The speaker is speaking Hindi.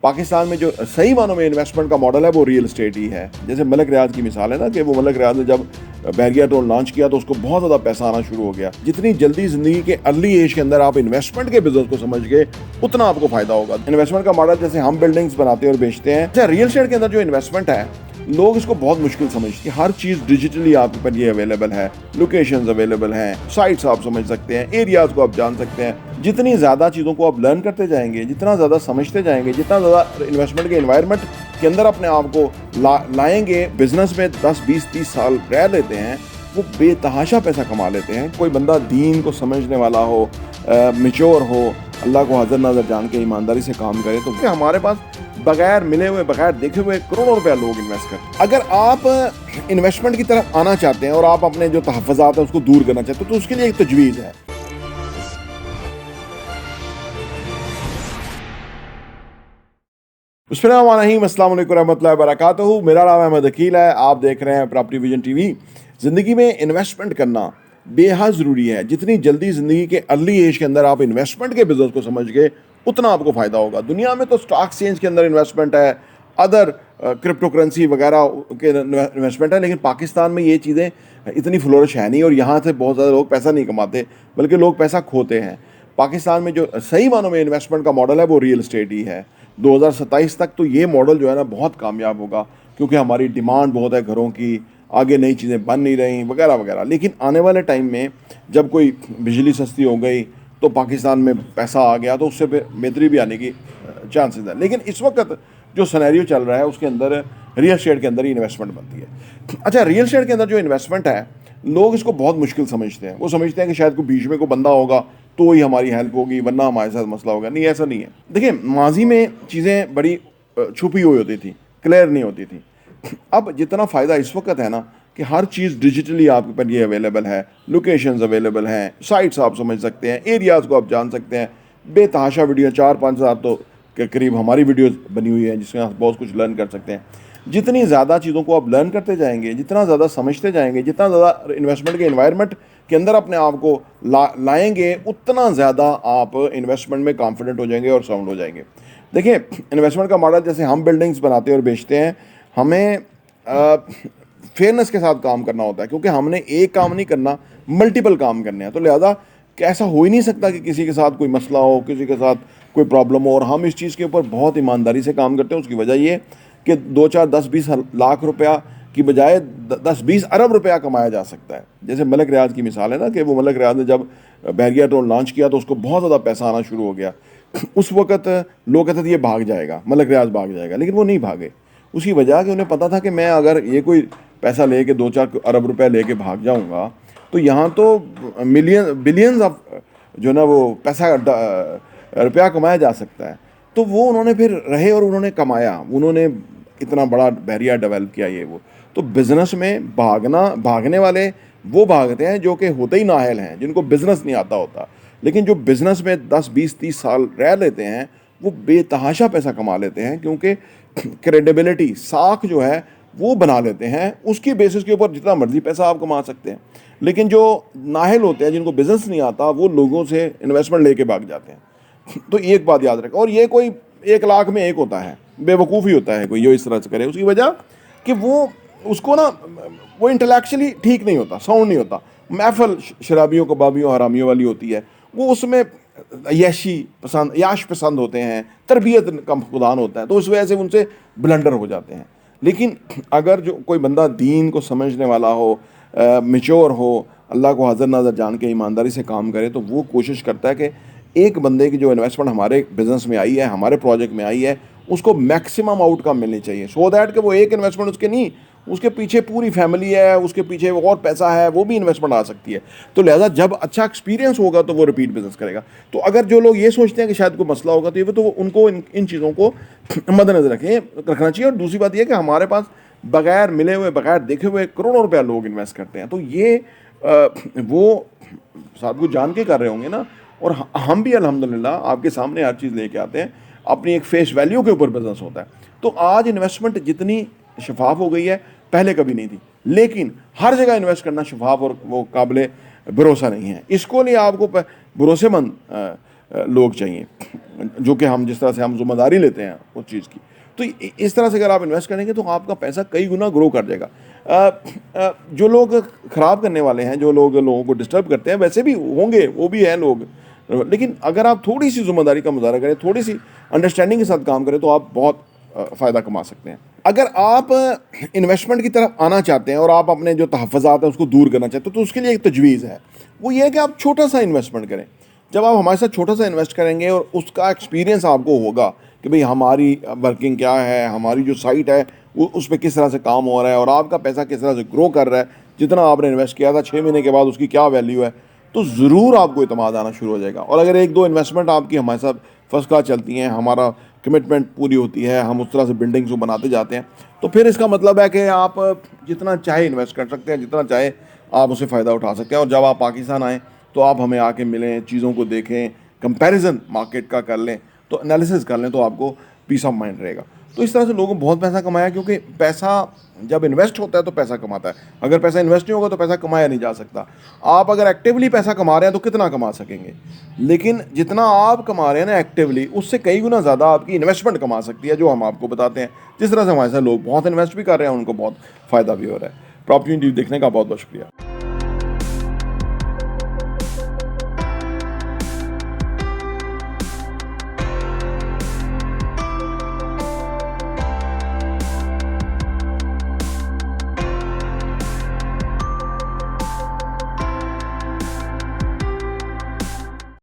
पाकिस्तान में जो सही मानों में इन्वेस्टमेंट का मॉडल है वो रियल एस्टेट ही है। जैसे मलक रियाज की मिसाल है ना कि वो मलक रियाज ने जब बैरिया टोल लॉन्च किया तो उसको बहुत ज़्यादा पैसा आना शुरू हो गया। जितनी जल्दी ज़िंदगी के अर्ली एज के अंदर आप इन्वेस्टमेंट के बिजनेस को समझ गए उतना आपको फायदा होगा। इन्वेस्टमेंट का मॉडल जैसे हम बिल्डिंग्स बनाते हैं और बेचते हैं, अच्छा रियल एस्टेट के अंदर जो इन्वेस्टमेंट है लोग इसको बहुत मुश्किल समझते हैं। हर चीज़ डिजिटली आपके पर ये अवेलेबल है, लोकेशंस अवेलेबल हैं, साइट्स आप समझ सकते हैं, एरियाज को आप जान सकते हैं। जितनी ज़्यादा चीज़ों को आप लर्न करते जाएंगे, जितना ज़्यादा समझते जाएंगे, जितना ज़्यादा इन्वेस्टमेंट के एनवायरनमेंट के अंदर अपने आप को लाएंगे, बिजनेस में 10, 20, 30 साल रह लेते हैं, वो बेतहाशा पैसा कमा लेते हैं। कोई बंदा दीन को समझने वाला हो, मेच्योर हो, अल्लाह को हाजिर नाज़र जान के ईमानदारी से काम करे, तो हमारे पास बगैर मिले हुए, बगैर देखे हुए करोड़ों रुपया लोग इन्वेस्ट करते हैं। अगर आप इन्वेस्टमेंट की तरफ आना चाहते हैं और आप अपने जो तहफ़्फ़ुज़ात है उसको दूर करना चाहते हैं तो उसके लिए एक तजवीज़ है। अस्सलाम वालेकुम रहमतुल्लाहि व बरकातहू। मेरा नाम अहमद अकील है, आप देख रहे हैं प्रॉपर्टी विजन टीवी। ज़िंदगी में इन्वेस्टमेंट करना बेहद ज़रूरी है। जितनी जल्दी ज़िंदगी के अर्ली एज के अंदर आप इन्वेस्टमेंट के बिजनेस को समझ गए उतना आपको फ़ायदा होगा। दुनिया में तो स्टॉक एक्सचेंज के अंदर इन्वेस्टमेंट है, अदर क्रिप्टो करेंसी वगैरह के इन्वेस्टमेंट है, लेकिन पाकिस्तान में ये चीज़ें इतनी फ्लोरिश है नहीं और यहाँ से बहुत ज़्यादा लोग पैसा नहीं कमाते बल्कि लोग पैसा खोते हैं। पाकिस्तान में जो सही मानों में इन्वेस्टमेंट का मॉडल है वो रियल एस्टेट ही है। 2027 तक तो ये मॉडल जो है ना बहुत कामयाब होगा, क्योंकि हमारी डिमांड बहुत है घरों की, आगे नई चीज़ें बन नहीं रही वगैरह वगैरह। लेकिन आने वाले टाइम में जब कोई बिजली सस्ती हो गई तो पाकिस्तान में पैसा आ गया तो उससे बेहतरी भी आने की चांसेस है। लेकिन इस वक्त जो सिनेरियो चल रहा है उसके अंदर रियल एस्टेट के अंदर ही इन्वेस्टमेंट बनती है। अच्छा रियल एस्टेट के अंदर जो इन्वेस्टमेंट है लोग इसको बहुत मुश्किल समझते हैं। वो समझते हैं कि शायद कोई बीच में कोई बंदा होगा तो ही हमारी हेल्प होगी, वरना हमारे साथ मसला होगा। नहीं, ऐसा नहीं है। देखिए, माजी में चीज़ें बड़ी छुपी हुई होती थी, क्लियर नहीं होती थी। अब जितना फ़ायदा इस वक्त है ना कि हर चीज़ डिजिटली आपके पर ये अवेलेबल है, लोकेशंस अवेलेबल हैं, साइट्स आप समझ सकते हैं, एरियाज़ को आप जान सकते हैं। बेतहाशा वीडियो 4-5 हज़ार तो के करीब हमारी वीडियोस बनी हुई है जिसमें आप बहुत कुछ लर्न कर सकते हैं। जितनी ज़्यादा चीज़ों को आप लर्न करते जाएंगे, जितना ज़्यादा समझते जाएंगे, जितना ज़्यादा इन्वेस्टमेंट के एनवायरनमेंट के अंदर अपने आप को लाएंगे उतना ज़्यादा आप इन्वेस्टमेंट में कॉन्फिडेंट हो जाएंगे और साउंड हो जाएंगे। देखिए, इन्वेस्टमेंट का मॉडल जैसे हम बिल्डिंग्स बनाते हैं और बेचते हैं, हमें फेयरनेस के साथ काम करना होता है, क्योंकि हमने एक काम नहीं करना, मल्टीपल काम करने हैं। तो लिहाजा ऐसा हो ही नहीं सकता कि किसी के साथ कोई मसला हो, किसी के साथ कोई प्रॉब्लम हो, और हम इस चीज़ के ऊपर बहुत ईमानदारी से काम करते हैं। उसकी वजह ये कि 2, 4, 10, 20 लाख रुपया की बजाय 10, 20 अरब रुपया कमाया जा सकता है। जैसे मलक रियाज की मिसाल है ना कि वो मलक रियाज ने जब बैरिया टोल लॉन्च किया तो उसको बहुत ज़्यादा पैसा आना शुरू हो गया। उस वक्त लोग कहते थे ये भाग जाएगा, मलक रियाज भाग जाएगा, लेकिन वो नहीं भागे। उसकी वजह कि उन्हें पता था कि मैं अगर ये कोई पैसा लेके 2-4 अरब रुपया लेके भाग जाऊंगा तो यहाँ तो बिलियंस ऑफ जो ना वो पैसा रुपया कमाया जा सकता है। तो वो उन्होंने फिर रहे और उन्होंने कमाया, उन्होंने इतना बड़ा बैरियर डेवलप किया। ये वो तो बिज़नेस में भागने वाले वो भागते हैं जो कि होते ही नाअहल हैं, जिनको बिज़नेस नहीं आता होता। लेकिन जो बिज़नेस में 10, 20, 30 साल रह लेते हैं वो बेतहाशा पैसा कमा लेते हैं, क्योंकि क्रेडिबिलिटी, साख जो है वो बना लेते हैं। उसकी बेसिस के ऊपर जितना मर्जी पैसा आप कमा सकते हैं। लेकिन जो नाअहल होते हैं, जिनको बिज़नेस नहीं आता, वो लोगों से इन्वेस्टमेंट लेके भाग जाते हैं। तो एक बात याद रखें, और ये कोई 1 लाख में एक होता है, बेवकूफ़ ही होता है कोई जो इस तरह से करे। उसकी वजह कि वो उसको ना वो इंटेलेक्चुअली ठीक नहीं होता, साउंड नहीं होता। महफल शराबियों कबाबियों हरामियों वाली होती है, वो उसमें याश पसंद होते हैं, तरबियत का फुकदान होता है, तो उस वजह से उनसे ब्लंडर हो जाते हैं। लेकिन अगर जो कोई बंदा दीन को समझने वाला हो, मेच्योर हो, अल्लाह को हाजिर नाज़र जान के ईमानदारी से काम करे, तो वो कोशिश करता है कि एक बंदे की जो इन्वेस्टमेंट हमारे बिज़नेस में आई है, हमारे प्रोजेक्ट में आई है, उसको मैक्सिमम आउटकम मिलनी चाहिए। सो दैट कि वो एक इन्वेस्टमेंट उसके नहीं, उसके पीछे पूरी फैमिली है, उसके पीछे और पैसा है, वो भी इन्वेस्टमेंट आ सकती है। तो लिहाजा जब अच्छा एक्सपीरियंस होगा तो वो रिपीट बिजनेस करेगा। तो अगर जो लोग ये सोचते हैं कि शायद कोई मसला होगा, तो ये तो उनको इन चीज़ों को मद्देनज़र रखना चाहिए। और दूसरी बात यह कि हमारे पास बगैर मिले हुए, बगैर देखे हुए करोड़ों रुपया लोग इन्वेस्ट करते हैं। तो ये वो सब कुछ जान के कर रहे होंगे ना, और हम भी अल्हम्दुलिल्लाह आपके सामने हर चीज़ लेके आते हैं। अपनी एक फेस वैल्यू के ऊपर बिजनेस होता है। तो आज इन्वेस्टमेंट जितनी शफाफ हो गई है, पहले कभी नहीं थी। लेकिन हर जगह इन्वेस्ट करना शफाफ और वो काबिल भरोसा नहीं है। इसको लिए आपको भरोसेमंद लोग चाहिए, जो कि हम जिस तरह से हम ज़िम्मेदारी लेते हैं उस चीज़ की। तो इस तरह से अगर आप इन्वेस्ट करेंगे तो आपका पैसा कई गुना ग्रो कर जाएगा। जो लोग ख़राब करने वाले हैं, जो लोग लोगों को डिस्टर्ब करते हैं, वैसे भी होंगे, वो भी हैं लोग, लेकिन अगर आप थोड़ी सी ज़िम्मेदारी का मुज़ाहरा करें, थोड़ी सी अंडरस्टैंडिंग के साथ काम करें, तो आप बहुत फ़ायदा कमा सकते हैं। अगर आप इन्वेस्टमेंट की तरफ आना चाहते हैं और आप अपने जो तहफ़्फ़ुज़ात हैं उसको दूर करना चाहते हो, तो उसके लिए एक तजवीज़ है, वो ये है कि आप छोटा सा इन्वेस्टमेंट करें। जब आप हमारे साथ छोटा सा इन्वेस्ट करेंगे और उसका एक्सपीरियंस आपको होगा कि भाई हमारी वर्किंग क्या है, हमारी जो साइट है वो उस पर किस तरह से काम हो रहा है और आपका पैसा किस तरह से ग्रो कर रहा है, जितना आपने इन्वेस्ट किया था 6 महीने के बाद उसकी क्या वैल्यू है, तो ज़रूर आपको इत्मीनान आना शुरू हो जाएगा। और अगर एक दो इन्वेस्टमेंट आपकी हमारे साथ फर्स्ट क्लास चलती हैं, हमारा कमिटमेंट पूरी होती है, हम उस तरह से बिल्डिंग्स को बनाते जाते हैं, तो फिर इसका मतलब है कि आप जितना चाहे इन्वेस्ट कर सकते हैं, जितना चाहे आप उससे फ़ायदा उठा सकते हैं। और जब आप पाकिस्तान आएँ तो आप हमें आके मिलें, चीज़ों को देखें, कंपैरिजन मार्केट का कर लें, तो एनालिसिस कर लें, तो आपको पीस ऑफ माइंड रहेगा। तो इस तरह से लोगों ने बहुत पैसा कमाया, क्योंकि पैसा जब इन्वेस्ट होता है तो पैसा कमाता है। अगर पैसा इन्वेस्ट नहीं होगा तो पैसा कमाया नहीं जा सकता। आप अगर एक्टिवली पैसा कमा रहे हैं तो कितना कमा सकेंगे, लेकिन जितना आप कमा रहे हैं ना एक्टिवली, उससे कई गुना ज़्यादा आपकी इन्वेस्टमेंट कमा सकती है, जो हम आपको बताते हैं। जिस तरह से हमारे साथ लोग बहुत इन्वेस्ट भी कर रहे हैं, उनको बहुत फ़ायदा भी हो रहा है। प्रॉपर्टी देखने का बहुत बहुत शुक्रिया।